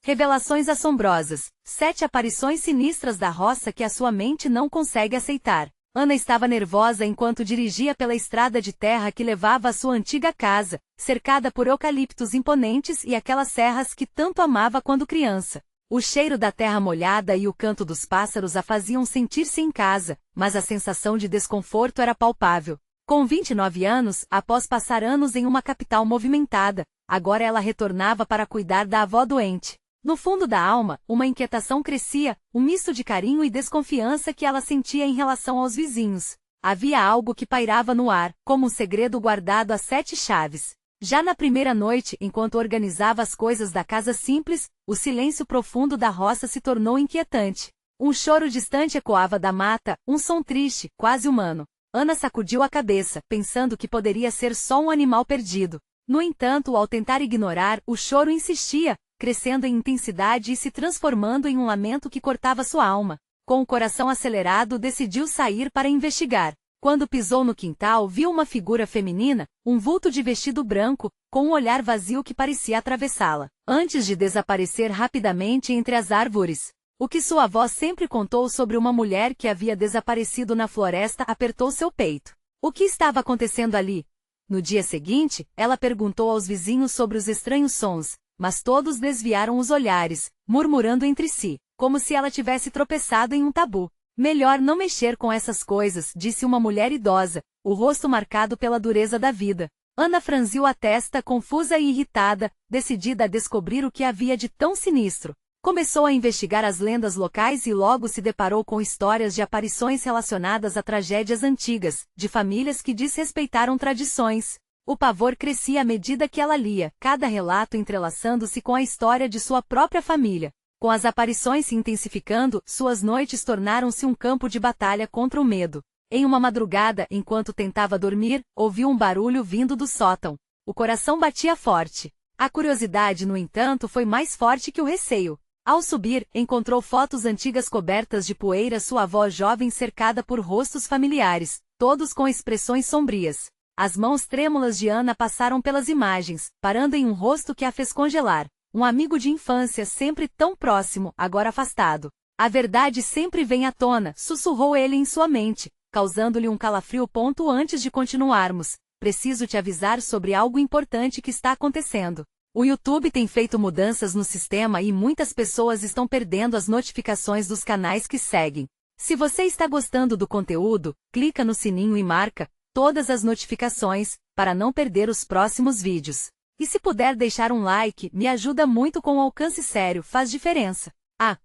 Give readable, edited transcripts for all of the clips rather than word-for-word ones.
Revelações assombrosas. 7 aparições sinistras da roça que a sua mente não consegue aceitar. Ana estava nervosa enquanto dirigia pela estrada de terra que levava à sua antiga casa, cercada por eucaliptos imponentes e aquelas serras que tanto amava quando criança. O cheiro da terra molhada e o canto dos pássaros a faziam sentir-se em casa, mas a sensação de desconforto era palpável. Com 29 anos, após passar anos em uma capital movimentada, agora ela retornava para cuidar da avó doente. No fundo da alma, uma inquietação crescia, um misto de carinho e desconfiança que ela sentia em relação aos vizinhos. Havia algo que pairava no ar, como um segredo guardado a 7 chaves. Já na primeira noite, enquanto organizava as coisas da casa simples, o silêncio profundo da roça se tornou inquietante. Um choro distante ecoava da mata, um som triste, quase humano. Ana sacudiu a cabeça, pensando que poderia ser só um animal perdido. No entanto, ao tentar ignorar, o choro insistia, crescendo em intensidade e se transformando em um lamento que cortava sua alma. Com o coração acelerado, decidiu sair para investigar. Quando pisou no quintal, viu uma figura feminina, um vulto de vestido branco, com um olhar vazio que parecia atravessá-la, antes de desaparecer rapidamente entre as árvores. O que sua avó sempre contou sobre uma mulher que havia desaparecido na floresta apertou seu peito. O que estava acontecendo ali? No dia seguinte, ela perguntou aos vizinhos sobre os estranhos sons, mas todos desviaram os olhares, murmurando entre si, como se ela tivesse tropeçado em um tabu. Melhor não mexer com essas coisas, disse uma mulher idosa, o rosto marcado pela dureza da vida. Ana franziu a testa confusa e irritada, decidida a descobrir o que havia de tão sinistro. Começou a investigar as lendas locais e logo se deparou com histórias de aparições relacionadas a tragédias antigas, de famílias que desrespeitaram tradições. O pavor crescia à medida que ela lia, cada relato entrelaçando-se com a história de sua própria família. Com as aparições se intensificando, suas noites tornaram-se um campo de batalha contra o medo. Em uma madrugada, enquanto tentava dormir, ouviu um barulho vindo do sótão. O coração batia forte. A curiosidade, no entanto, foi mais forte que o receio. Ao subir, encontrou fotos antigas cobertas de poeira, sua avó jovem cercada por rostos familiares, todos com expressões sombrias. As mãos trêmulas de Ana passaram pelas imagens, parando em um rosto que a fez congelar. Um amigo de infância sempre tão próximo, agora afastado. A verdade sempre vem à tona, sussurrou ele em sua mente, causando-lhe um calafrio. Antes de continuarmos, preciso te avisar sobre algo importante que está acontecendo. O YouTube tem feito mudanças no sistema e muitas pessoas estão perdendo as notificações dos canais que seguem. Se você está gostando do conteúdo, clica no sininho e marca todas as notificações, para não perder os próximos vídeos. E se puder deixar um like, me ajuda muito com o alcance sério, faz diferença.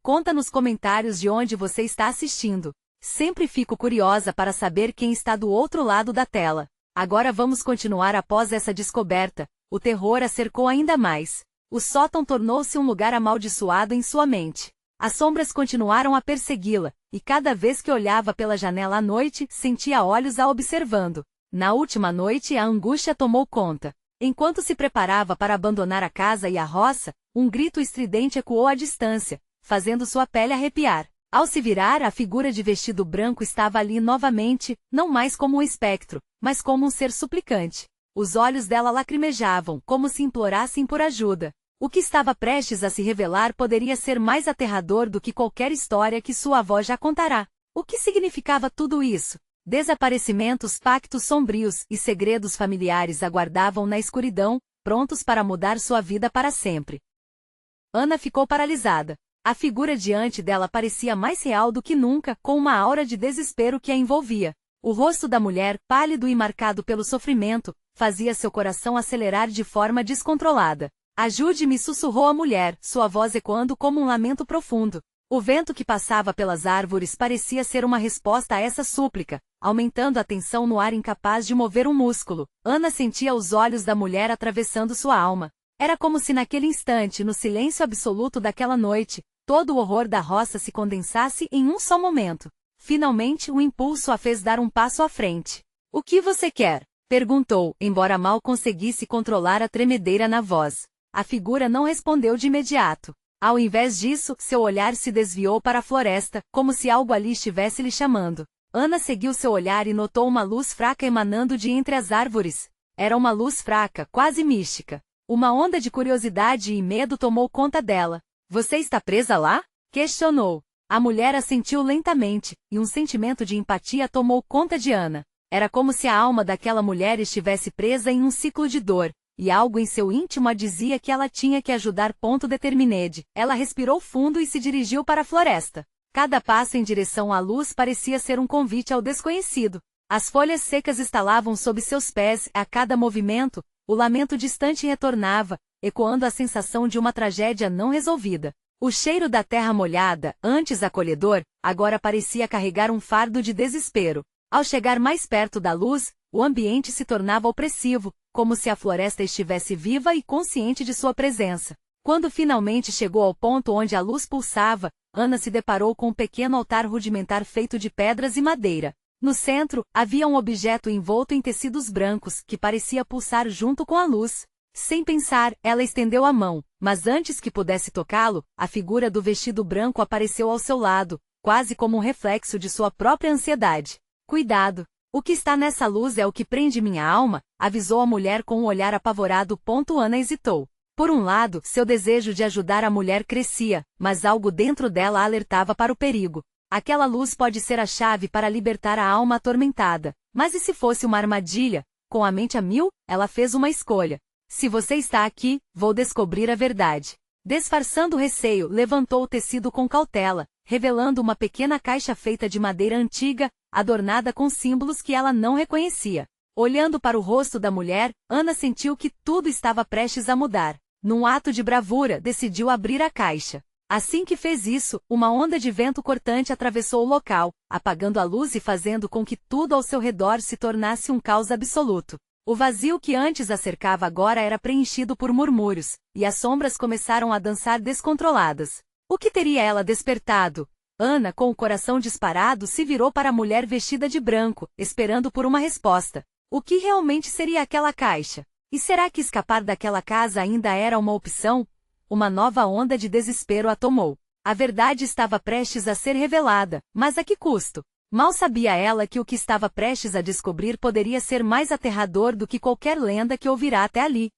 Conta nos comentários de onde você está assistindo. Sempre fico curiosa para saber quem está do outro lado da tela. Agora vamos continuar após essa descoberta. O terror a cercou ainda mais. O sótão tornou-se um lugar amaldiçoado em sua mente. As sombras continuaram a persegui-la, e cada vez que olhava pela janela à noite, sentia olhos a observando. Na última noite, a angústia tomou conta. Enquanto se preparava para abandonar a casa e a roça, um grito estridente ecoou à distância, fazendo sua pele arrepiar. Ao se virar, a figura de vestido branco estava ali novamente, não mais como um espectro, mas como um ser suplicante. Os olhos dela lacrimejavam, como se implorassem por ajuda. O que estava prestes a se revelar poderia ser mais aterrador do que qualquer história que sua avó já contará. O que significava tudo isso? Desaparecimentos, pactos sombrios e segredos familiares aguardavam na escuridão, prontos para mudar sua vida para sempre. Ana ficou paralisada. A figura diante dela parecia mais real do que nunca, com uma aura de desespero que a envolvia. O rosto da mulher, pálido e marcado pelo sofrimento, fazia seu coração acelerar de forma descontrolada. Ajude-me, sussurrou a mulher, sua voz ecoando como um lamento profundo. O vento que passava pelas árvores parecia ser uma resposta a essa súplica, aumentando a tensão no ar, incapaz de mover um músculo. Ana sentia os olhos da mulher atravessando sua alma. Era como se naquele instante, no silêncio absoluto daquela noite, todo o horror da roça se condensasse em um só momento. Finalmente, o impulso a fez dar um passo à frente. O que você quer? Perguntou, embora mal conseguisse controlar a tremedeira na voz. A figura não respondeu de imediato. Ao invés disso, seu olhar se desviou para a floresta, como se algo ali estivesse lhe chamando. Ana seguiu seu olhar e notou uma luz fraca emanando de entre as árvores. Era uma luz fraca, quase mística. Uma onda de curiosidade e medo tomou conta dela. Você está presa lá? Questionou. A mulher assentiu lentamente, e um sentimento de empatia tomou conta de Ana. Era como se a alma daquela mulher estivesse presa em um ciclo de dor, e algo em seu íntimo a dizia que ela tinha que ajudar. Determinede. Ela respirou fundo e se dirigiu para a floresta. Cada passo em direção à luz parecia ser um convite ao desconhecido. As folhas secas estalavam sob seus pés, a cada movimento, o lamento distante retornava, ecoando a sensação de uma tragédia não resolvida. O cheiro da terra molhada, antes acolhedor, agora parecia carregar um fardo de desespero. Ao chegar mais perto da luz, o ambiente se tornava opressivo, como se a floresta estivesse viva e consciente de sua presença. Quando finalmente chegou ao ponto onde a luz pulsava, Ana se deparou com um pequeno altar rudimentar feito de pedras e madeira. No centro, havia um objeto envolto em tecidos brancos, que parecia pulsar junto com a luz. Sem pensar, ela estendeu a mão, mas antes que pudesse tocá-lo, a figura do vestido branco apareceu ao seu lado, quase como um reflexo de sua própria ansiedade. Cuidado! O que está nessa luz é o que prende minha alma, avisou a mulher com um olhar apavorado. Ana hesitou. Por um lado, seu desejo de ajudar a mulher crescia, mas algo dentro dela a alertava para o perigo. Aquela luz pode ser a chave para libertar a alma atormentada. Mas e se fosse uma armadilha? Com a mente a mil, ela fez uma escolha. Se você está aqui, vou descobrir a verdade. Disfarçando o receio, levantou o tecido com cautela, revelando uma pequena caixa feita de madeira antiga, adornada com símbolos que ela não reconhecia. Olhando para o rosto da mulher, Ana sentiu que tudo estava prestes a mudar. Num ato de bravura, decidiu abrir a caixa. Assim que fez isso, uma onda de vento cortante atravessou o local, apagando a luz e fazendo com que tudo ao seu redor se tornasse um caos absoluto. O vazio que antes a cercava agora era preenchido por murmúrios, e as sombras começaram a dançar descontroladas. O que teria ela despertado? Ana, com o coração disparado, se virou para a mulher vestida de branco, esperando por uma resposta. O que realmente seria aquela caixa? E será que escapar daquela casa ainda era uma opção? Uma nova onda de desespero a tomou. A verdade estava prestes a ser revelada, mas a que custo? Mal sabia ela que o que estava prestes a descobrir poderia ser mais aterrador do que qualquer lenda que ouvirá até ali.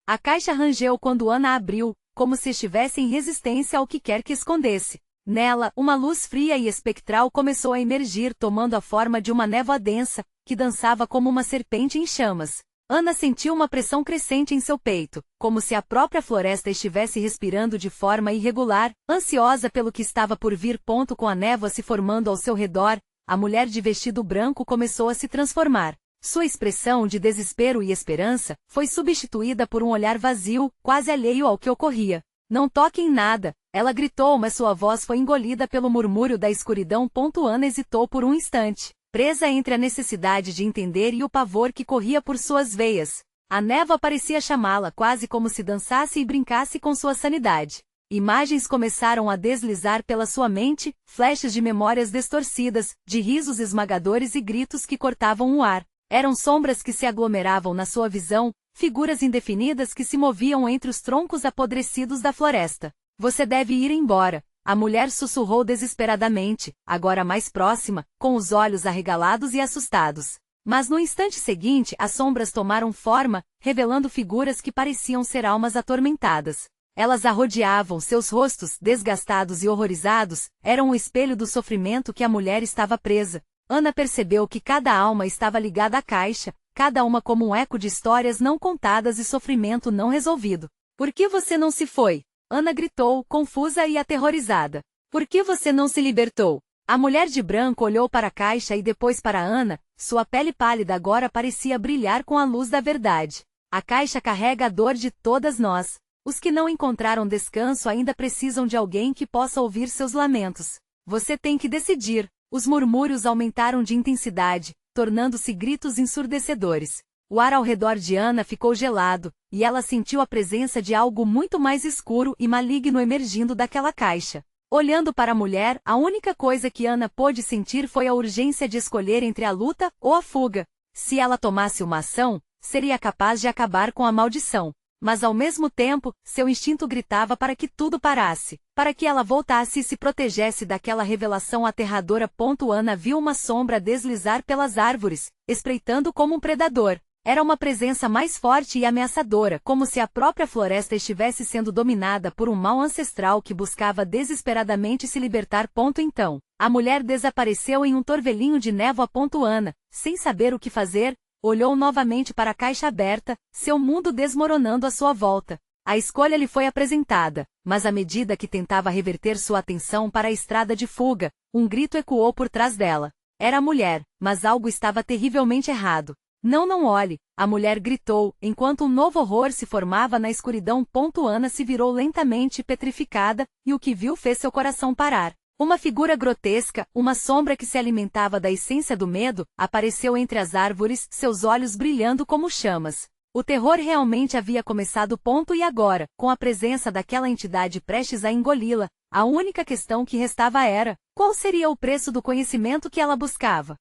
A caixa rangeu quando Ana abriu, como se estivesse em resistência ao que quer que escondesse. Nela, uma luz fria e espectral começou a emergir, tomando a forma de uma névoa densa, que dançava como uma serpente em chamas. Ana sentiu uma pressão crescente em seu peito, como se a própria floresta estivesse respirando de forma irregular, ansiosa pelo que estava por vir. Com a névoa se formando ao seu redor, a mulher de vestido branco começou a se transformar. Sua expressão de desespero e esperança foi substituída por um olhar vazio, quase alheio ao que ocorria. Não toque em nada, ela gritou, mas sua voz foi engolida pelo murmúrio da escuridão. Ana hesitou por um instante, presa entre a necessidade de entender e o pavor que corria por suas veias. A névoa parecia chamá-la, quase como se dançasse e brincasse com sua sanidade. Imagens começaram a deslizar pela sua mente, flashes de memórias distorcidas, de risos esmagadores e gritos que cortavam o ar. Eram sombras que se aglomeravam na sua visão, figuras indefinidas que se moviam entre os troncos apodrecidos da floresta. Você deve ir embora. A mulher sussurrou desesperadamente, agora mais próxima, com os olhos arregalados e assustados. Mas no instante seguinte as sombras tomaram forma, revelando figuras que pareciam ser almas atormentadas. Elas a rodeavam, seus rostos, desgastados e horrorizados, eram o espelho do sofrimento que a mulher estava presa. Ana percebeu que cada alma estava ligada à caixa, cada uma como um eco de histórias não contadas e sofrimento não resolvido. Por que você não se foi? Ana gritou, confusa e aterrorizada. Por que você não se libertou? A mulher de branco olhou para a caixa e depois para Ana, sua pele pálida agora parecia brilhar com a luz da verdade. A caixa carrega a dor de todas nós. Os que não encontraram descanso ainda precisam de alguém que possa ouvir seus lamentos. Você tem que decidir. Os murmúrios aumentaram de intensidade, tornando-se gritos ensurdecedores. O ar ao redor de Ana ficou gelado, e ela sentiu a presença de algo muito mais escuro e maligno emergindo daquela caixa. Olhando para a mulher, a única coisa que Ana pôde sentir foi a urgência de escolher entre a luta ou a fuga. Se ela tomasse uma ação, seria capaz de acabar com a maldição. Mas ao mesmo tempo, seu instinto gritava para que tudo parasse, para que ela voltasse e se protegesse daquela revelação aterradora. Ana viu uma sombra deslizar pelas árvores, espreitando como um predador. Era uma presença mais forte e ameaçadora, como se a própria floresta estivesse sendo dominada por um mal ancestral que buscava desesperadamente se libertar. Então, a mulher desapareceu em um torvelinho de névoa. Ana, sem saber o que fazer, olhou novamente para a caixa aberta, seu mundo desmoronando à sua volta. A escolha lhe foi apresentada, mas à medida que tentava reverter sua atenção para a estrada de fuga, um grito ecoou por trás dela. Era a mulher, mas algo estava terrivelmente errado. Não, não olhe, a mulher gritou, enquanto um novo horror se formava na escuridão. Ana se virou lentamente petrificada, e o que viu fez seu coração parar. Uma figura grotesca, uma sombra que se alimentava da essência do medo, apareceu entre as árvores, seus olhos brilhando como chamas. O terror realmente havia começado. E agora, com a presença daquela entidade prestes a engoli-la, a única questão que restava era: qual seria o preço do conhecimento que ela buscava?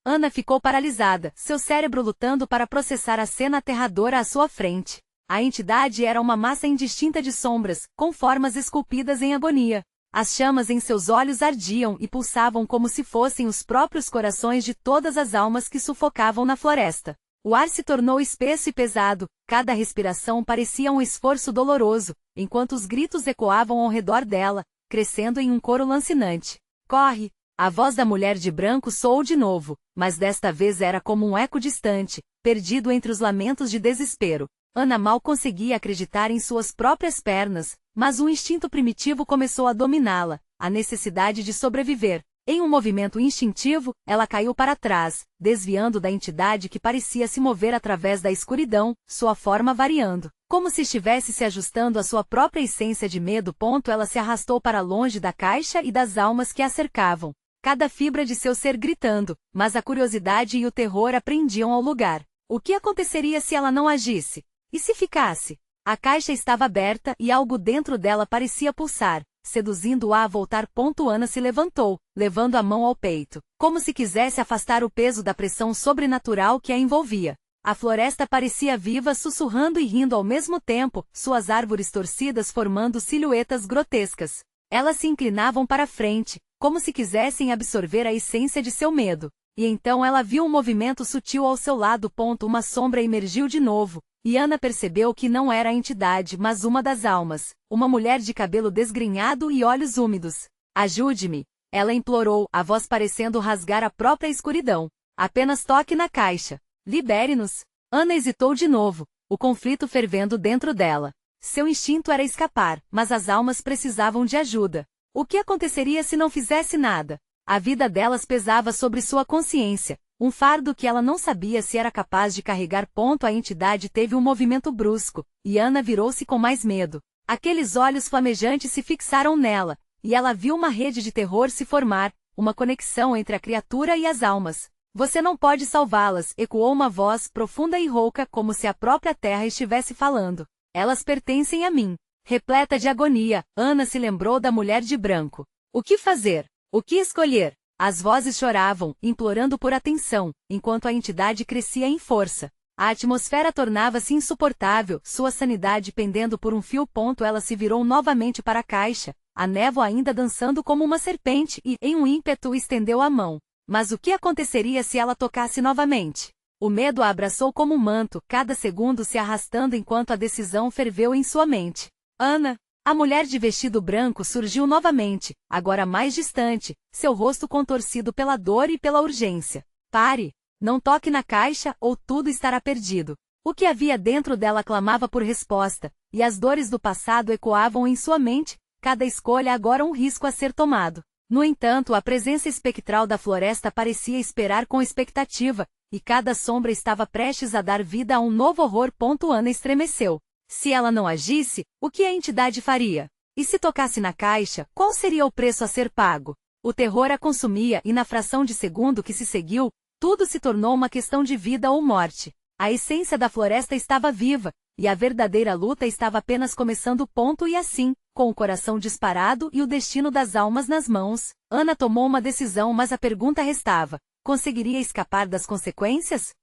Ana ficou paralisada, seu cérebro lutando para processar a cena aterradora à sua frente. A entidade era uma massa indistinta de sombras, com formas esculpidas em agonia. As chamas em seus olhos ardiam e pulsavam como se fossem os próprios corações de todas as almas que sufocavam na floresta. O ar se tornou espesso e pesado, cada respiração parecia um esforço doloroso, enquanto os gritos ecoavam ao redor dela, crescendo em um coro lancinante. Corre! A voz da mulher de branco soou de novo, mas desta vez era como um eco distante, perdido entre os lamentos de desespero. Ana mal conseguia acreditar em suas próprias pernas, mas um instinto primitivo começou a dominá-la, a necessidade de sobreviver. Em um movimento instintivo, ela caiu para trás, desviando da entidade que parecia se mover através da escuridão, sua forma variando. Como se estivesse se ajustando à sua própria essência de medo. Ela se arrastou para longe da caixa e das almas que a cercavam. Cada fibra de seu ser gritando, mas a curiosidade e o terror a prendiam ao lugar. O que aconteceria se ela não agisse? E se ficasse? A caixa estava aberta e algo dentro dela parecia pulsar, seduzindo-a a voltar. Ana se levantou, levando a mão ao peito, como se quisesse afastar o peso da pressão sobrenatural que a envolvia. A floresta parecia viva, sussurrando e rindo ao mesmo tempo, suas árvores torcidas formando silhuetas grotescas. Elas se inclinavam para frente, como se quisessem absorver a essência de seu medo. E então ela viu um movimento sutil ao seu lado. Uma sombra emergiu de novo, e Ana percebeu que não era a entidade, mas uma das almas, uma mulher de cabelo desgrenhado e olhos úmidos. Ajude-me! Ela implorou, a voz parecendo rasgar a própria escuridão. Apenas toque na caixa. Libere-nos! Ana hesitou de novo, o conflito fervendo dentro dela. Seu instinto era escapar, mas as almas precisavam de ajuda. O que aconteceria se não fizesse nada? A vida delas pesava sobre sua consciência, um fardo que ela não sabia se era capaz de carregar. A entidade teve um movimento brusco, e Ana virou-se com mais medo. Aqueles olhos flamejantes se fixaram nela, e ela viu uma rede de terror se formar, uma conexão entre a criatura e as almas. Você não pode salvá-las, ecoou uma voz profunda e rouca, como se a própria terra estivesse falando. Elas pertencem a mim. Repleta de agonia, Ana se lembrou da mulher de branco. O que fazer? O que escolher? As vozes choravam, implorando por atenção, enquanto a entidade crescia em força. A atmosfera tornava-se insuportável, sua sanidade pendendo por um fio. Ela se virou novamente para a caixa, a névoa ainda dançando como uma serpente e, em um ímpeto, estendeu a mão. Mas o que aconteceria se ela tocasse novamente? O medo a abraçou como um manto, cada segundo se arrastando enquanto a decisão ferveu em sua mente. Ana! A mulher de vestido branco surgiu novamente, agora mais distante, seu rosto contorcido pela dor e pela urgência. Pare! Não toque na caixa, ou tudo estará perdido. O que havia dentro dela clamava por resposta, e as dores do passado ecoavam em sua mente, cada escolha agora um risco a ser tomado. No entanto, a presença espectral da floresta parecia esperar com expectativa, e cada sombra estava prestes a dar vida a um novo horror. Ana estremeceu. Se ela não agisse, o que a entidade faria? E se tocasse na caixa, qual seria o preço a ser pago? O terror a consumia e na fração de segundo que se seguiu, tudo se tornou uma questão de vida ou morte. A essência da floresta estava viva, e a verdadeira luta estava apenas começando. E assim, com o coração disparado e o destino das almas nas mãos, Ana tomou uma decisão, mas a pergunta restava: conseguiria escapar das consequências?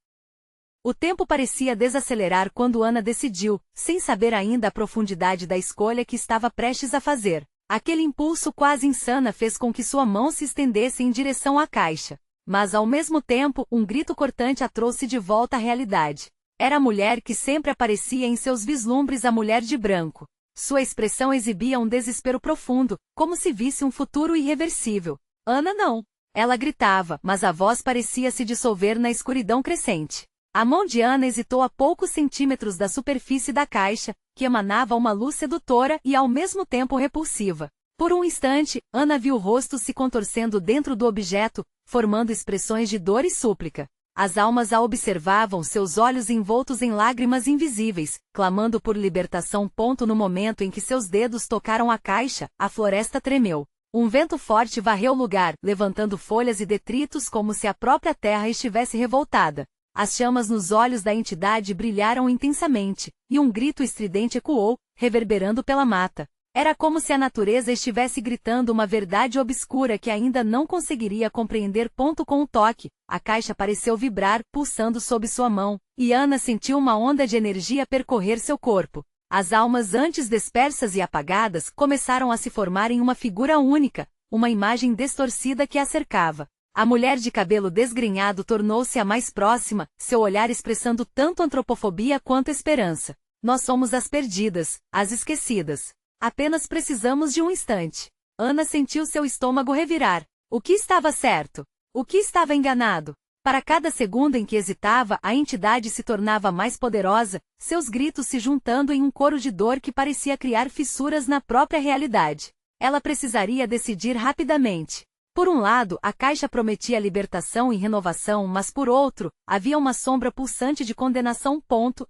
O tempo parecia desacelerar quando Ana decidiu, sem saber ainda a profundidade da escolha que estava prestes a fazer. Aquele impulso quase insano fez com que sua mão se estendesse em direção à caixa. Mas ao mesmo tempo, um grito cortante a trouxe de volta à realidade. Era a mulher que sempre aparecia em seus vislumbres, a mulher de branco. Sua expressão exibia um desespero profundo, como se visse um futuro irreversível. Ana não. Ela gritava, mas a voz parecia se dissolver na escuridão crescente. A mão de Ana hesitou a poucos centímetros da superfície da caixa, que emanava uma luz sedutora e ao mesmo tempo repulsiva. Por um instante, Ana viu o rosto se contorcendo dentro do objeto, formando expressões de dor e súplica. As almas a observavam, seus olhos envoltos em lágrimas invisíveis, clamando por libertação. No momento em que seus dedos tocaram a caixa, a floresta tremeu. Um vento forte varreu o lugar, levantando folhas e detritos como se a própria terra estivesse revoltada. As chamas nos olhos da entidade brilharam intensamente, e um grito estridente ecoou, reverberando pela mata. Era como se a natureza estivesse gritando uma verdade obscura que ainda não conseguiria compreender. Com o toque, a caixa pareceu vibrar, pulsando sob sua mão, e Ana sentiu uma onda de energia percorrer seu corpo. As almas antes dispersas e apagadas começaram a se formar em uma figura única, uma imagem distorcida que a cercava. A mulher de cabelo desgrenhado tornou-se a mais próxima, seu olhar expressando tanto antropofobia quanto esperança. Nós somos as perdidas, as esquecidas. Apenas precisamos de um instante. Ana sentiu seu estômago revirar. O que estava certo? O que estava enganado? Para cada segundo em que hesitava, a entidade se tornava mais poderosa, seus gritos se juntando em um coro de dor que parecia criar fissuras na própria realidade. Ela precisaria decidir rapidamente. Por um lado, a caixa prometia libertação e renovação, mas por outro, havia uma sombra pulsante de condenação.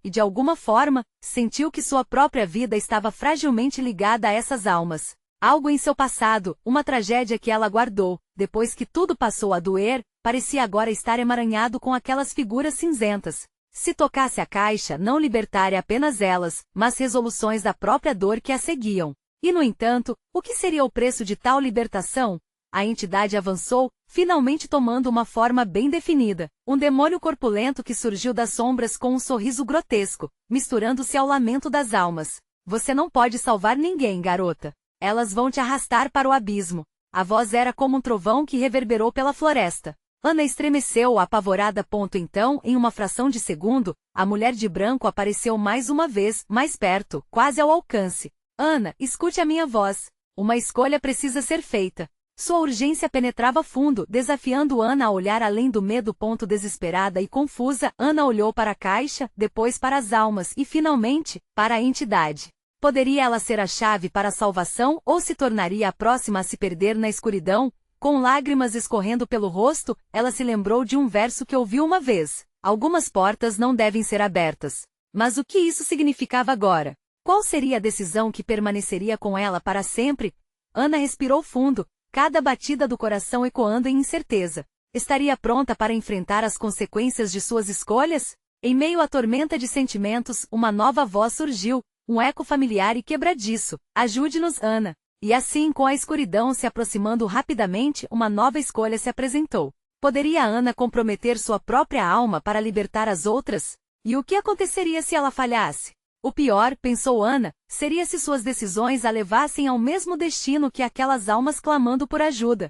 E de alguma forma, sentiu que sua própria vida estava fragilmente ligada a essas almas. Algo em seu passado, uma tragédia que ela guardou, depois que tudo passou a doer, parecia agora estar emaranhado com aquelas figuras cinzentas. Se tocasse a caixa, não libertaria apenas elas, mas resoluções da própria dor que a seguiam. E no entanto, o que seria o preço de tal libertação? A entidade avançou, finalmente tomando uma forma bem definida. Um demônio corpulento que surgiu das sombras com um sorriso grotesco, misturando-se ao lamento das almas. Você não pode salvar ninguém, garota. Elas vão te arrastar para o abismo. A voz era como um trovão que reverberou pela floresta. Ana estremeceu, apavorada. Então, em uma fração de segundo, a mulher de branco apareceu mais uma vez, mais perto, quase ao alcance. Ana, escute a minha voz. Uma escolha precisa ser feita. Sua urgência penetrava fundo, desafiando Ana a olhar além do medo. Desesperada e confusa, Ana olhou para a caixa, depois para as almas e, finalmente, para a entidade. Poderia ela ser a chave para a salvação ou se tornaria a próxima a se perder na escuridão? Com lágrimas escorrendo pelo rosto, ela se lembrou de um verso que ouviu uma vez. Algumas portas não devem ser abertas. Mas o que isso significava agora? Qual seria a decisão que permaneceria com ela para sempre? Ana respirou fundo, cada batida do coração ecoando em incerteza. Estaria pronta para enfrentar as consequências de suas escolhas? Em meio à tormenta de sentimentos, uma nova voz surgiu, um eco familiar e quebradiço. Ajude-nos, Ana. E assim, com a escuridão se aproximando rapidamente, uma nova escolha se apresentou. Poderia Ana comprometer sua própria alma para libertar as outras? E o que aconteceria se ela falhasse? O pior, pensou Ana, seria se suas decisões a levassem ao mesmo destino que aquelas almas clamando por ajuda.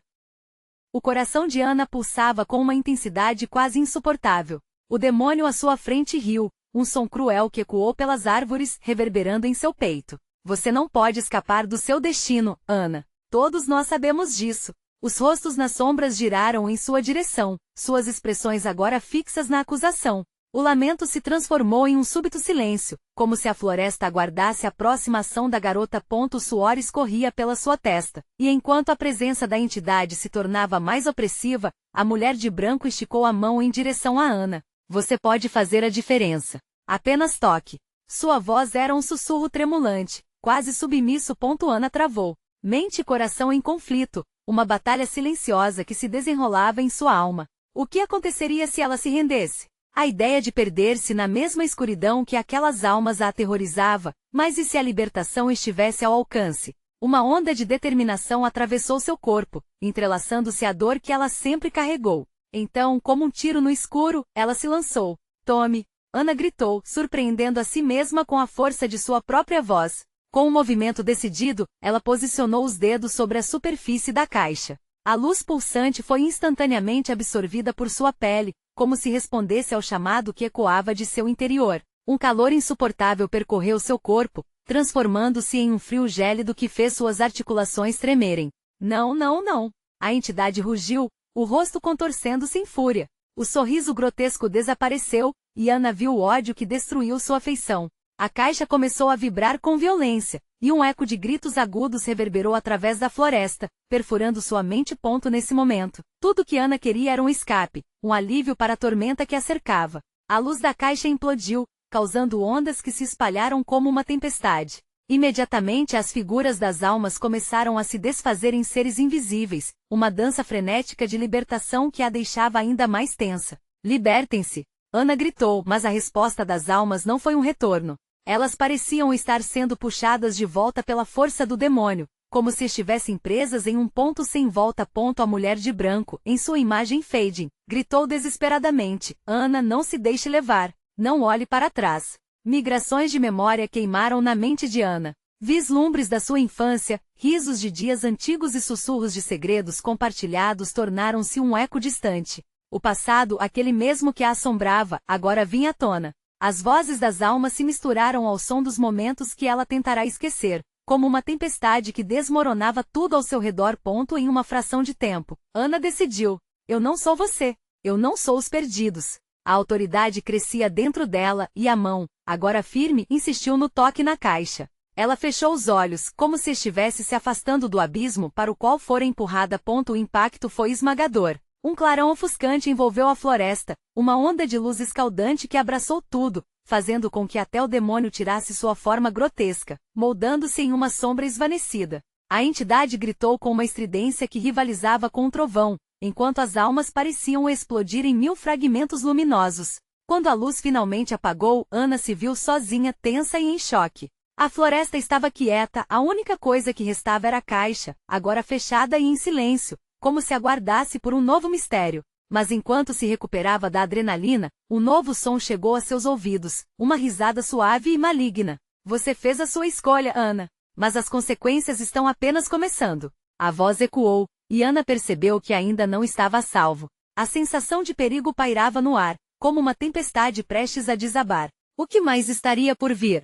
O coração de Ana pulsava com uma intensidade quase insuportável. O demônio à sua frente riu, um som cruel que ecoou pelas árvores, reverberando em seu peito. Você não pode escapar do seu destino, Ana. Todos nós sabemos disso. Os rostos nas sombras giraram em sua direção, suas expressões agora fixas na acusação. O lamento se transformou em um súbito silêncio, como se a floresta aguardasse a próxima ação da garota. O suor escorria pela sua testa, e enquanto a presença da entidade se tornava mais opressiva, a mulher de branco esticou a mão em direção a Ana. Você pode fazer a diferença. Apenas toque. Sua voz era um sussurro tremulante, quase submisso. Ana travou. Mente e coração em conflito, uma batalha silenciosa que se desenrolava em sua alma. O que aconteceria se ela se rendesse? A ideia de perder-se na mesma escuridão que aquelas almas a aterrorizava, mas e se a libertação estivesse ao alcance? Uma onda de determinação atravessou seu corpo, entrelaçando-se à dor que ela sempre carregou. Então, como um tiro no escuro, ela se lançou. Tome! Ana gritou, surpreendendo a si mesma com a força de sua própria voz. Com um movimento decidido, ela posicionou os dedos sobre a superfície da caixa. A luz pulsante foi instantaneamente absorvida por sua pele, como se respondesse ao chamado que ecoava de seu interior. Um calor insuportável percorreu seu corpo, transformando-se em um frio gélido que fez suas articulações tremerem. Não, não, não! A entidade rugiu, o rosto contorcendo-se em fúria. O sorriso grotesco desapareceu, e Ana viu o ódio que destruiu sua feição. A caixa começou a vibrar com violência, e um eco de gritos agudos reverberou através da floresta, perfurando sua mente. Nesse momento, tudo que Ana queria era um escape, um alívio para a tormenta que a cercava. A luz da caixa implodiu, causando ondas que se espalharam como uma tempestade. Imediatamente as figuras das almas começaram a se desfazer em seres invisíveis, uma dança frenética de libertação que a deixava ainda mais tensa. Libertem-se! Ana gritou, mas a resposta das almas não foi um retorno. Elas pareciam estar sendo puxadas de volta pela força do demônio, como se estivessem presas em um ponto sem volta. A mulher de branco, em sua imagem fading, gritou desesperadamente: Ana, não se deixe levar, não olhe para trás. Migrações de memória queimaram na mente de Ana. Vislumbres da sua infância, risos de dias antigos e sussurros de segredos compartilhados tornaram-se um eco distante. O passado, aquele mesmo que a assombrava, agora vinha à tona. As vozes das almas se misturaram ao som dos momentos que ela tentará esquecer, como uma tempestade que desmoronava tudo ao seu redor. Em uma fração de tempo, Ana decidiu: eu não sou você, eu não sou os perdidos. A autoridade crescia dentro dela, e a mão, agora firme, insistiu no toque na caixa. Ela fechou os olhos, como se estivesse se afastando do abismo para o qual fora empurrada. O impacto foi esmagador. Um clarão ofuscante envolveu a floresta, uma onda de luz escaldante que abraçou tudo, fazendo com que até o demônio tirasse sua forma grotesca, moldando-se em uma sombra esvanecida. A entidade gritou com uma estridência que rivalizava com um trovão, enquanto as almas pareciam explodir em 1000 fragmentos luminosos. Quando a luz finalmente apagou, Ana se viu sozinha, tensa e em choque. A floresta estava quieta, a única coisa que restava era a caixa, agora fechada e em silêncio, como se aguardasse por um novo mistério. Mas enquanto se recuperava da adrenalina, um novo som chegou a seus ouvidos, uma risada suave e maligna. Você fez a sua escolha, Ana. Mas as consequências estão apenas começando. A voz ecoou, e Ana percebeu que ainda não estava a salvo. A sensação de perigo pairava no ar, como uma tempestade prestes a desabar. O que mais estaria por vir?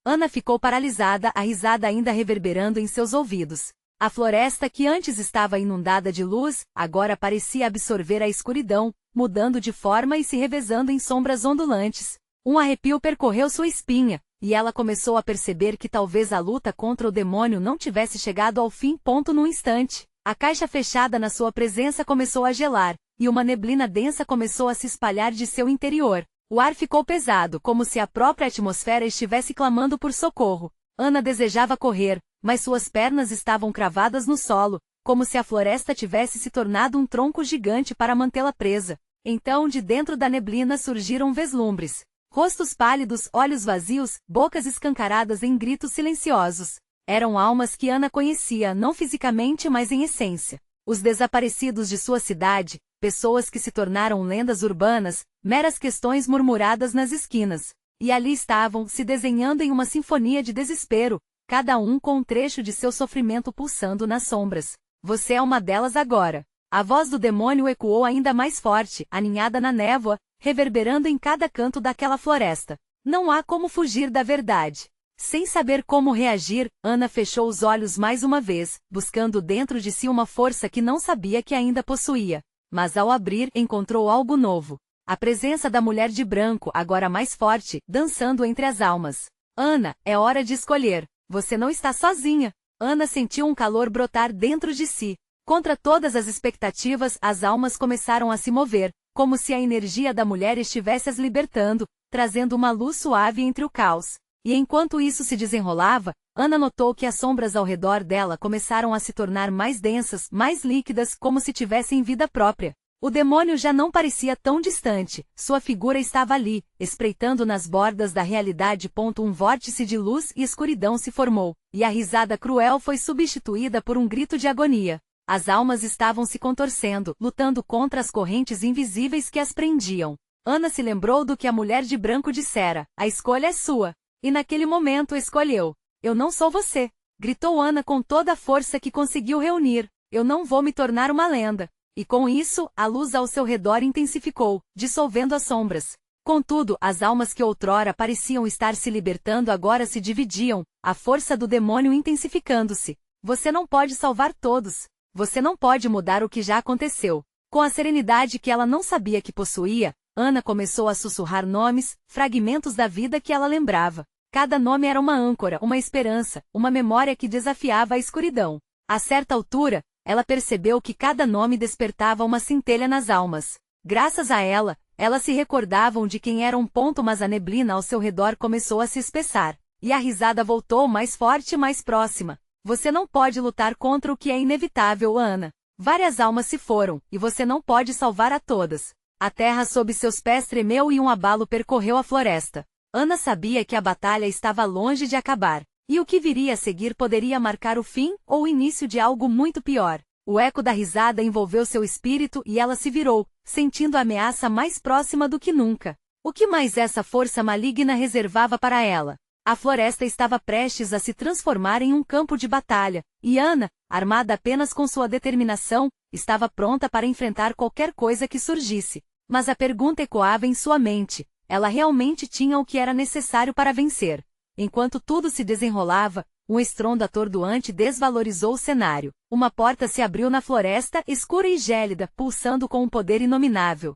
Ana ficou paralisada, a risada ainda reverberando em seus ouvidos. A floresta que antes estava inundada de luz, agora parecia absorver a escuridão, mudando de forma e se revezando em sombras ondulantes. Um arrepio percorreu sua espinha, e ela começou a perceber que talvez a luta contra o demônio não tivesse chegado ao fim. Num instante, a caixa fechada na sua presença começou a gelar, e uma neblina densa começou a se espalhar de seu interior. O ar ficou pesado, como se a própria atmosfera estivesse clamando por socorro. Ana desejava correr, mas suas pernas estavam cravadas no solo, como se a floresta tivesse se tornado um tronco gigante para mantê-la presa. Então, de dentro da neblina surgiram vislumbres. Rostos pálidos, olhos vazios, bocas escancaradas em gritos silenciosos. Eram almas que Ana conhecia, não fisicamente, mas em essência. Os desaparecidos de sua cidade, pessoas que se tornaram lendas urbanas, meras questões murmuradas nas esquinas. E ali estavam, se desenhando em uma sinfonia de desespero, cada um com um trecho de seu sofrimento pulsando nas sombras. Você é uma delas agora. A voz do demônio ecoou ainda mais forte, aninhada na névoa, reverberando em cada canto daquela floresta. Não há como fugir da verdade. Sem saber como reagir, Ana fechou os olhos mais uma vez, buscando dentro de si uma força que não sabia que ainda possuía. Mas ao abrir, encontrou algo novo. A presença da mulher de branco, agora mais forte, dançando entre as almas. Ana, é hora de escolher. Você não está sozinha. Ana sentiu um calor brotar dentro de si. Contra todas as expectativas, as almas começaram a se mover, como se a energia da mulher estivesse as libertando, trazendo uma luz suave entre o caos. E enquanto isso se desenrolava, Ana notou que as sombras ao redor dela começaram a se tornar mais densas, mais líquidas, como se tivessem vida própria. O demônio já não parecia tão distante, sua figura estava ali, espreitando nas bordas da realidade. Um vórtice de luz e escuridão se formou, e a risada cruel foi substituída por um grito de agonia. As almas estavam se contorcendo, lutando contra as correntes invisíveis que as prendiam. Ana se lembrou do que a mulher de branco dissera: a escolha é sua. E naquele momento escolheu. Eu não sou você, gritou Ana com toda a força que conseguiu reunir. Eu não vou me tornar uma lenda. E com isso, a luz ao seu redor intensificou, dissolvendo as sombras. Contudo, as almas que outrora pareciam estar se libertando agora se dividiam, a força do demônio intensificando-se. Você não pode salvar todos. Você não pode mudar o que já aconteceu. Com a serenidade que ela não sabia que possuía, Ana começou a sussurrar nomes, fragmentos da vida que ela lembrava. Cada nome era uma âncora, uma esperança, uma memória que desafiava a escuridão. A certa altura, ela percebeu que cada nome despertava uma centelha nas almas. Graças a ela, elas se recordavam de quem era um ponto, mas a neblina ao seu redor começou a se espessar. E a risada voltou mais forte e mais próxima. Você não pode lutar contra o que é inevitável, Ana. Várias almas se foram, e você não pode salvar a todas. A terra sob seus pés tremeu e um abalo percorreu a floresta. Ana sabia que a batalha estava longe de acabar, e o que viria a seguir poderia marcar o fim ou o início de algo muito pior. O eco da risada envolveu seu espírito e ela se virou, sentindo a ameaça mais próxima do que nunca. O que mais essa força maligna reservava para ela? A floresta estava prestes a se transformar em um campo de batalha, e Ana, armada apenas com sua determinação, estava pronta para enfrentar qualquer coisa que surgisse. Mas a pergunta ecoava em sua mente: ela realmente tinha o que era necessário para vencer? Enquanto tudo se desenrolava, um estrondo atordoante desvalorizou o cenário. Uma porta se abriu na floresta, escura e gélida, pulsando com um poder inominável.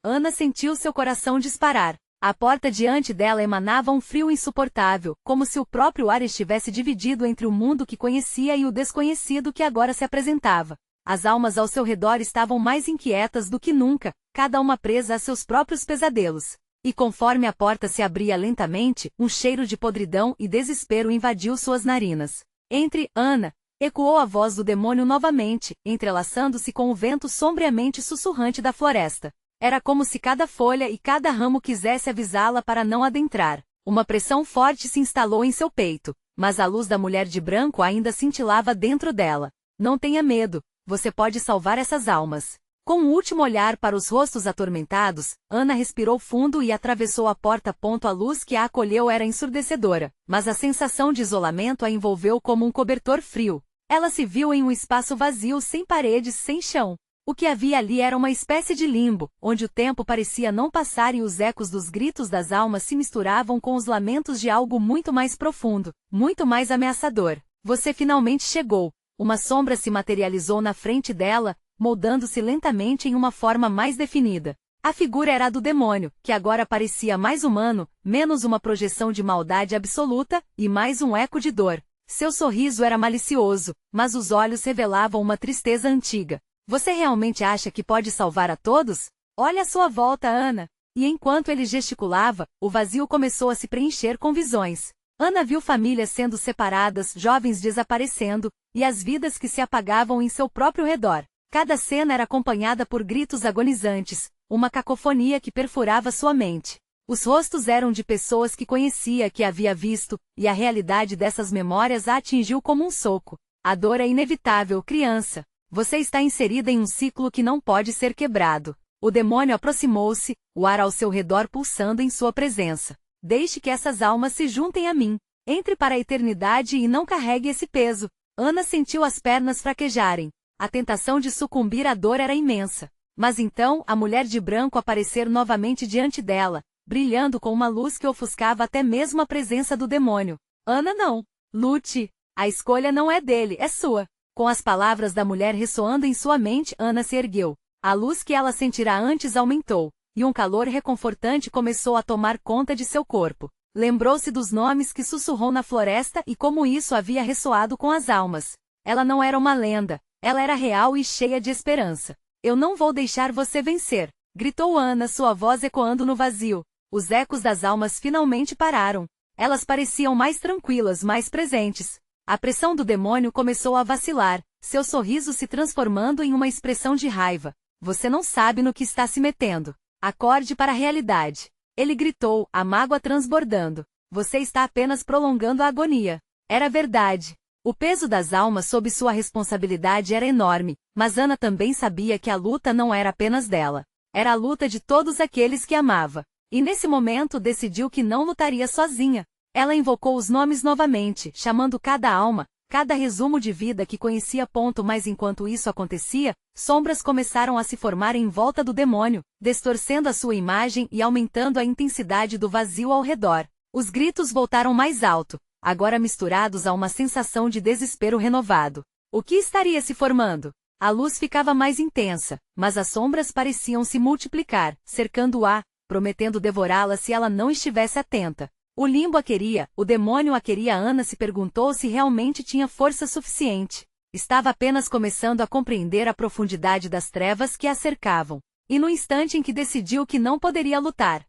Ana sentiu seu coração disparar. A porta diante dela emanava um frio insuportável, como se o próprio ar estivesse dividido entre o mundo que conhecia e o desconhecido que agora se apresentava. As almas ao seu redor estavam mais inquietas do que nunca, cada uma presa a seus próprios pesadelos. E conforme a porta se abria lentamente, um cheiro de podridão e desespero invadiu suas narinas. Entre, Ana! Ecoou a voz do demônio novamente, entrelaçando-se com o vento sombriamente sussurrante da floresta. Era como se cada folha e cada ramo quisesse avisá-la para não adentrar. Uma pressão forte se instalou em seu peito, mas a luz da mulher de branco ainda cintilava dentro dela. Não tenha medo, você pode salvar essas almas. Com um último olhar para os rostos atormentados, Ana respirou fundo e atravessou a porta. A luz que a acolheu era ensurdecedora, mas a sensação de isolamento a envolveu como um cobertor frio. Ela se viu em um espaço vazio, sem paredes, sem chão. O que havia ali era uma espécie de limbo, onde o tempo parecia não passar e os ecos dos gritos das almas se misturavam com os lamentos de algo muito mais profundo, muito mais ameaçador. Você finalmente chegou. Uma sombra se materializou na frente dela, moldando-se lentamente em uma forma mais definida. A figura era a do demônio, que agora parecia mais humano, menos uma projeção de maldade absoluta, e mais um eco de dor. Seu sorriso era malicioso, mas os olhos revelavam uma tristeza antiga. Você realmente acha que pode salvar a todos? Olha à sua volta, Ana. E enquanto ele gesticulava, o vazio começou a se preencher com visões. Ana viu famílias sendo separadas, jovens desaparecendo, e as vidas que se apagavam em seu próprio redor. Cada cena era acompanhada por gritos agonizantes, uma cacofonia que perfurava sua mente. Os rostos eram de pessoas que conhecia, que havia visto, e a realidade dessas memórias a atingiu como um soco. A dor é inevitável, criança. Você está inserida em um ciclo que não pode ser quebrado. O demônio aproximou-se, o ar ao seu redor pulsando em sua presença. Deixe que essas almas se juntem a mim. Entre para a eternidade e não carregue esse peso. Ana sentiu as pernas fraquejarem. A tentação de sucumbir à dor era imensa. Mas então, a mulher de branco aparecer novamente diante dela, brilhando com uma luz que ofuscava até mesmo a presença do demônio. Ana, não. Lute. A escolha não é dele, é sua. Com as palavras da mulher ressoando em sua mente, Ana se ergueu. A luz que ela sentirá antes aumentou, e um calor reconfortante começou a tomar conta de seu corpo. Lembrou-se dos nomes que sussurrou na floresta e como isso havia ressoado com as almas. Ela não era uma lenda, ela era real e cheia de esperança. Eu não vou deixar você vencer, gritou Ana, sua voz ecoando no vazio. Os ecos das almas finalmente pararam. Elas pareciam mais tranquilas, mais presentes. A pressão do demônio começou a vacilar, seu sorriso se transformando em uma expressão de raiva. Você não sabe no que está se metendo. Acorde para a realidade. Ele gritou, a mágoa transbordando. Você está apenas prolongando a agonia. Era verdade. O peso das almas sob sua responsabilidade era enorme, mas Ana também sabia que a luta não era apenas dela. Era a luta de todos aqueles que amava. E nesse momento decidiu que não lutaria sozinha. Ela invocou os nomes novamente, chamando cada alma, cada resumo de vida que conhecia. Mas enquanto isso acontecia, sombras começaram a se formar em volta do demônio, distorcendo a sua imagem e aumentando a intensidade do vazio ao redor. Os gritos voltaram mais alto, agora misturados a uma sensação de desespero renovado. O que estaria se formando? A luz ficava mais intensa, mas as sombras pareciam se multiplicar, cercando-a, prometendo devorá-la se ela não estivesse atenta. O limbo a queria, o demônio a queria. Ana se perguntou se realmente tinha força suficiente. Estava apenas começando a compreender a profundidade das trevas que a cercavam. E no instante em que decidiu que não poderia lutar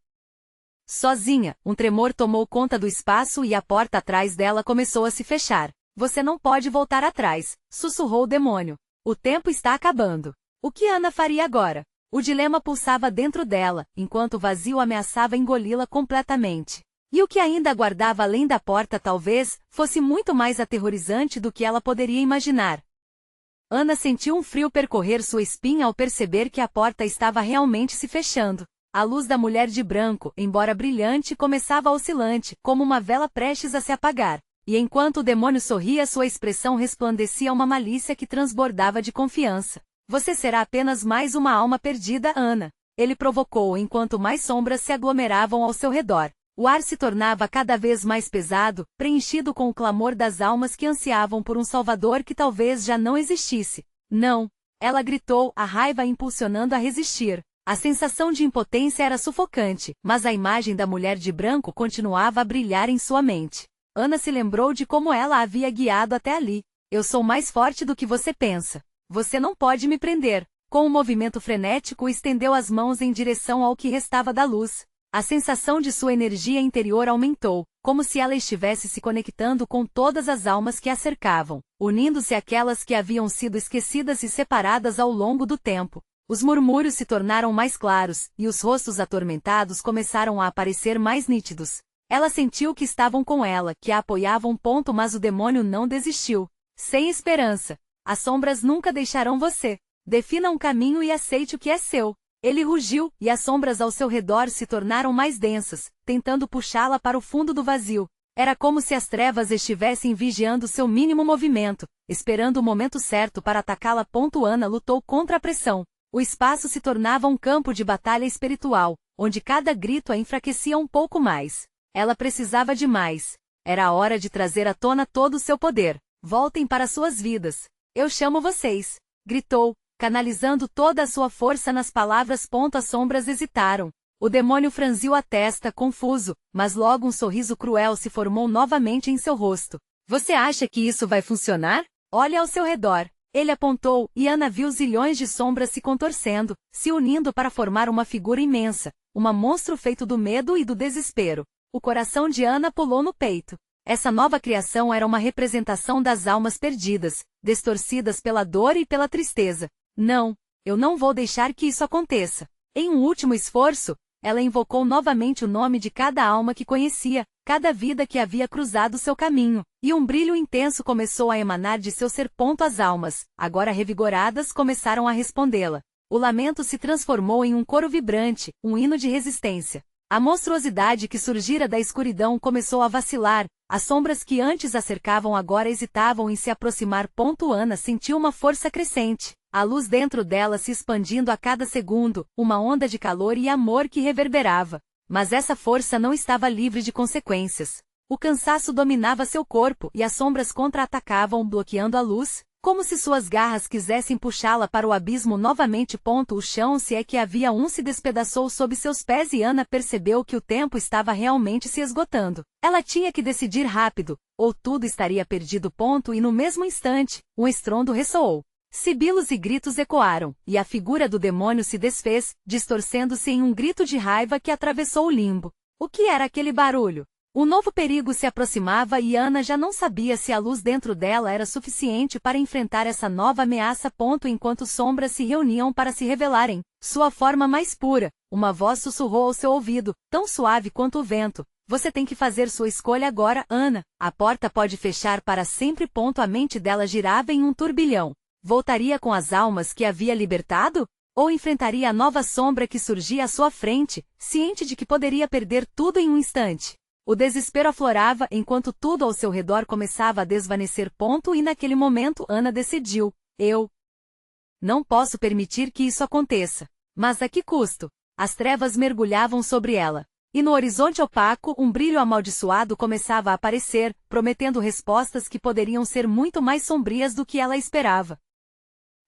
sozinha, um tremor tomou conta do espaço e a porta atrás dela começou a se fechar. Você não pode voltar atrás, sussurrou o demônio. O tempo está acabando. O que Ana faria agora? O dilema pulsava dentro dela, enquanto o vazio ameaçava engoli-la completamente. E o que ainda aguardava além da porta talvez fosse muito mais aterrorizante do que ela poderia imaginar. Ana sentiu um frio percorrer sua espinha ao perceber que a porta estava realmente se fechando. A luz da mulher de branco, embora brilhante, começava oscilante, como uma vela prestes a se apagar. E enquanto o demônio sorria, sua expressão resplandecia uma malícia que transbordava de confiança. Você será apenas mais uma alma perdida, Ana. Ele provocou enquanto mais sombras se aglomeravam ao seu redor. O ar se tornava cada vez mais pesado, preenchido com o clamor das almas que ansiavam por um salvador que talvez já não existisse. Não! Ela gritou, a raiva a impulsionando a resistir. A sensação de impotência era sufocante, mas a imagem da mulher de branco continuava a brilhar em sua mente. Ana se lembrou de como ela a havia guiado até ali. Eu sou mais forte do que você pensa. Você não pode me prender. Com um movimento frenético estendeu as mãos em direção ao que restava da luz. A sensação de sua energia interior aumentou, como se ela estivesse se conectando com todas as almas que a cercavam, unindo-se àquelas que haviam sido esquecidas e separadas ao longo do tempo. Os murmúrios se tornaram mais claros, e os rostos atormentados começaram a aparecer mais nítidos. Ela sentiu que estavam com ela, que a apoiavam. Mas o demônio não desistiu. Sem esperança. As sombras nunca deixarão você. Defina um caminho e aceite o que é seu. Ele rugiu, e as sombras ao seu redor se tornaram mais densas, tentando puxá-la para o fundo do vazio. Era como se as trevas estivessem vigiando seu mínimo movimento, esperando o momento certo para atacá-la. Ana lutou contra a pressão. O espaço se tornava um campo de batalha espiritual, onde cada grito a enfraquecia um pouco mais. Ela precisava de mais. Era a hora de trazer à tona todo o seu poder. Voltem para suas vidas. Eu chamo vocês. Gritou, canalizando toda a sua força nas palavras. As sombras hesitaram. O demônio franziu a testa, confuso, mas logo um sorriso cruel se formou novamente em seu rosto. Você acha que isso vai funcionar? Olhe ao seu redor. Ele apontou, e Ana viu zilhões de sombras se contorcendo, se unindo para formar uma figura imensa, um monstro feito do medo e do desespero. O coração de Ana pulou no peito. Essa nova criação era uma representação das almas perdidas, distorcidas pela dor e pela tristeza. Não, eu não vou deixar que isso aconteça. Em um último esforço, ela invocou novamente o nome de cada alma que conhecia, cada vida que havia cruzado seu caminho, e um brilho intenso começou a emanar de seu ser. As almas, agora revigoradas, começaram a respondê-la. O lamento se transformou em um coro vibrante, um hino de resistência. A monstruosidade que surgira da escuridão começou a vacilar, as sombras que antes a cercavam agora hesitavam em se aproximar. Ana sentiu uma força crescente, a luz dentro dela se expandindo a cada segundo, uma onda de calor e amor que reverberava. Mas essa força não estava livre de consequências. O cansaço dominava seu corpo e as sombras contra-atacavam, bloqueando a luz, como se suas garras quisessem puxá-la para o abismo novamente. O chão, se é que havia um, se despedaçou sob seus pés e Ana percebeu que o tempo estava realmente se esgotando. Ela tinha que decidir rápido, ou tudo estaria perdido. E no mesmo instante, um estrondo ressoou. Sibilos e gritos ecoaram, e a figura do demônio se desfez, distorcendo-se em um grito de raiva que atravessou o limbo. O que era aquele barulho? Um novo perigo se aproximava e Ana já não sabia se a luz dentro dela era suficiente para enfrentar essa nova ameaça. Enquanto sombras se reuniam para se revelarem, sua forma mais pura, uma voz sussurrou ao seu ouvido, tão suave quanto o vento. Você tem que fazer sua escolha agora, Ana. A porta pode fechar para sempre. A mente dela girava em um turbilhão. Voltaria com as almas que havia libertado? Ou enfrentaria a nova sombra que surgia à sua frente, ciente de que poderia perder tudo em um instante? O desespero aflorava enquanto tudo ao seu redor começava a desvanecer. E naquele momento Ana decidiu: eu não posso permitir que isso aconteça. Mas a que custo? As trevas mergulhavam sobre ela. E no horizonte opaco um brilho amaldiçoado começava a aparecer, prometendo respostas que poderiam ser muito mais sombrias do que ela esperava.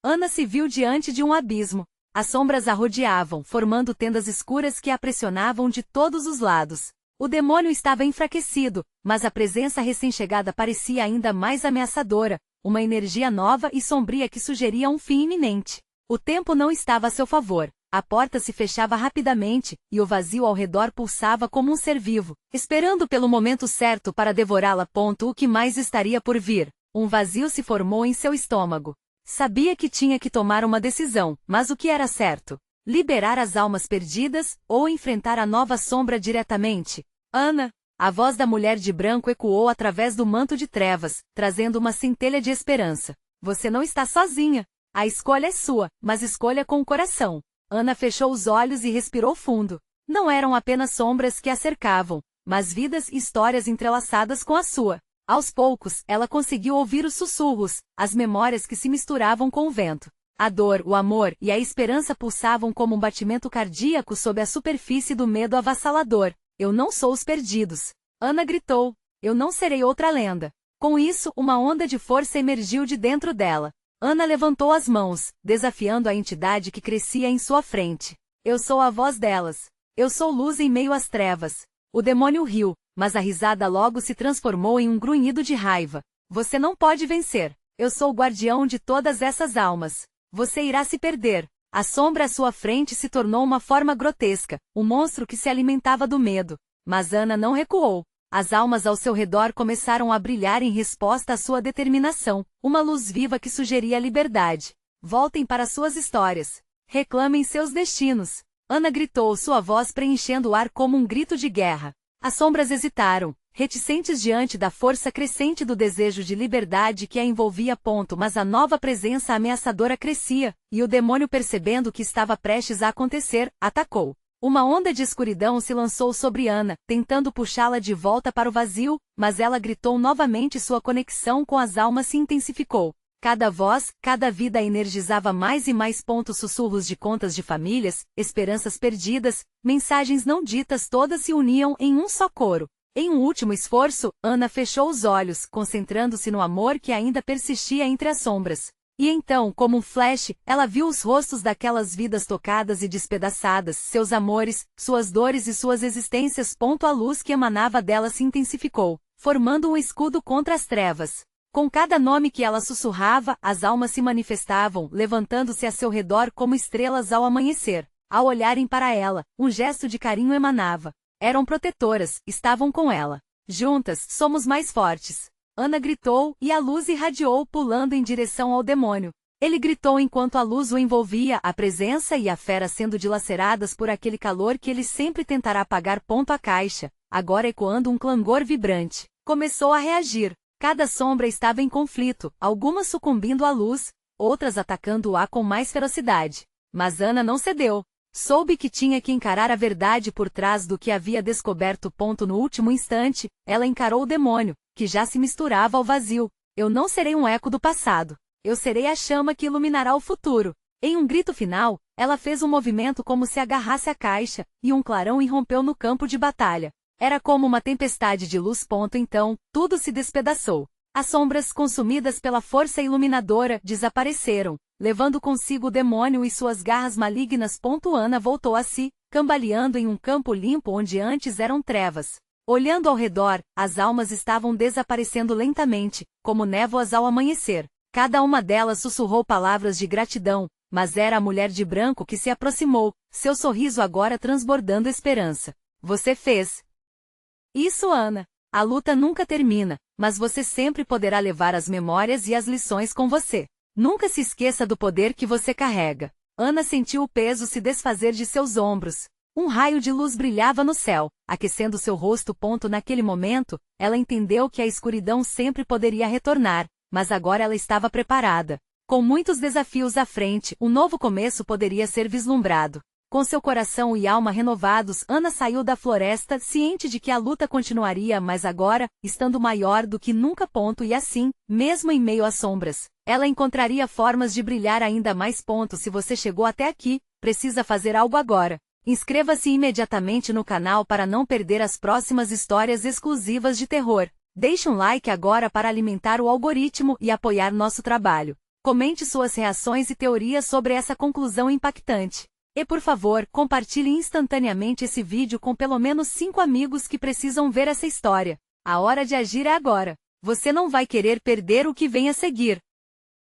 Ana se viu diante de um abismo. As sombras a rodeavam, formando tendas escuras que a pressionavam de todos os lados. O demônio estava enfraquecido, mas a presença recém-chegada parecia ainda mais ameaçadora, uma energia nova e sombria que sugeria um fim iminente. O tempo não estava a seu favor. A porta se fechava rapidamente, e o vazio ao redor pulsava como um ser vivo, esperando pelo momento certo para devorá-la. O que mais estaria por vir? Um vazio se formou em seu estômago. Sabia que tinha que tomar uma decisão, mas o que era certo? Liberar as almas perdidas, ou enfrentar a nova sombra diretamente? Ana! A voz da mulher de branco ecoou através do manto de trevas, trazendo uma centelha de esperança. Você não está sozinha. A escolha é sua, mas escolha com o coração. Ana fechou os olhos e respirou fundo. Não eram apenas sombras que a cercavam, mas vidas e histórias entrelaçadas com a sua. Aos poucos, ela conseguiu ouvir os sussurros, as memórias que se misturavam com o vento. A dor, o amor e a esperança pulsavam como um batimento cardíaco sob a superfície do medo avassalador. Eu não sou os perdidos. Ana gritou. Eu não serei outra lenda. Com isso, uma onda de força emergiu de dentro dela. Ana levantou as mãos, desafiando a entidade que crescia em sua frente. Eu sou a voz delas. Eu sou luz em meio às trevas. O demônio riu, mas a risada logo se transformou em um grunhido de raiva. Você não pode vencer. Eu sou o guardião de todas essas almas. Você irá se perder. A sombra à sua frente se tornou uma forma grotesca, um monstro que se alimentava do medo. Mas Ana não recuou. As almas ao seu redor começaram a brilhar em resposta à sua determinação, uma luz viva que sugeria a liberdade. Voltem para suas histórias. Reclamem seus destinos. Ana gritou, sua voz preenchendo o ar como um grito de guerra. As sombras hesitaram, reticentes diante da força crescente do desejo de liberdade que a envolvia. Mas a nova presença ameaçadora crescia, e o demônio, percebendo o que estava prestes a acontecer, atacou. Uma onda de escuridão se lançou sobre Ana, tentando puxá-la de volta para o vazio, mas ela gritou novamente. Sua conexão com as almas se intensificou. Cada voz, cada vida a energizava mais e mais. Sussurros de contas de famílias, esperanças perdidas, mensagens não ditas, todas se uniam em um só coro. Em um último esforço, Ana fechou os olhos, concentrando-se no amor que ainda persistia entre as sombras. E então, como um flash, ela viu os rostos daquelas vidas tocadas e despedaçadas, seus amores, suas dores e suas existências. A luz que emanava dela se intensificou, formando um escudo contra as trevas. Com cada nome que ela sussurrava, as almas se manifestavam, levantando-se a seu redor como estrelas ao amanhecer. Ao olharem para ela, um gesto de carinho emanava. Eram protetoras, estavam com ela. Juntas, somos mais fortes. Ana gritou, e a luz irradiou, pulando em direção ao demônio. Ele gritou enquanto a luz o envolvia, a presença e a fera sendo dilaceradas por aquele calor que ele sempre tentará apagar. A caixa, agora ecoando um clangor vibrante, começou a reagir. Cada sombra estava em conflito, algumas sucumbindo à luz, outras atacando-a com mais ferocidade. Mas Ana não cedeu. Soube que tinha que encarar a verdade por trás do que havia descoberto. No último instante, ela encarou o demônio, que já se misturava ao vazio. Eu não serei um eco do passado. Eu serei a chama que iluminará o futuro. Em um grito final, ela fez um movimento como se agarrasse a caixa, e um clarão irrompeu no campo de batalha. Era como uma tempestade de luz. Então, tudo se despedaçou. As sombras, consumidas pela força iluminadora, desapareceram, levando consigo o demônio e suas garras malignas. Ana voltou a si, cambaleando em um campo limpo onde antes eram trevas. Olhando ao redor, as almas estavam desaparecendo lentamente, como névoas ao amanhecer. Cada uma delas sussurrou palavras de gratidão, mas era a mulher de branco que se aproximou, seu sorriso agora transbordando esperança. Você fez isso, Ana. A luta nunca termina, mas você sempre poderá levar as memórias e as lições com você. Nunca se esqueça do poder que você carrega. Ana sentiu o peso se desfazer de seus ombros. Um raio de luz brilhava no céu, aquecendo seu rosto. Naquele momento, ela entendeu que a escuridão sempre poderia retornar, mas agora ela estava preparada. Com muitos desafios à frente, um novo começo poderia ser vislumbrado. Com seu coração e alma renovados, Ana saiu da floresta, ciente de que a luta continuaria, mas agora, estando maior do que nunca. E assim, mesmo em meio às sombras, ela encontraria formas de brilhar ainda mais. Se você chegou até aqui, precisa fazer algo agora. Inscreva-se imediatamente no canal para não perder as próximas histórias exclusivas de terror. Deixe um like agora para alimentar o algoritmo e apoiar nosso trabalho. Comente suas reações e teorias sobre essa conclusão impactante. E por favor, compartilhe instantaneamente esse vídeo com pelo menos 5 amigos que precisam ver essa história. A hora de agir é agora. Você não vai querer perder o que vem a seguir.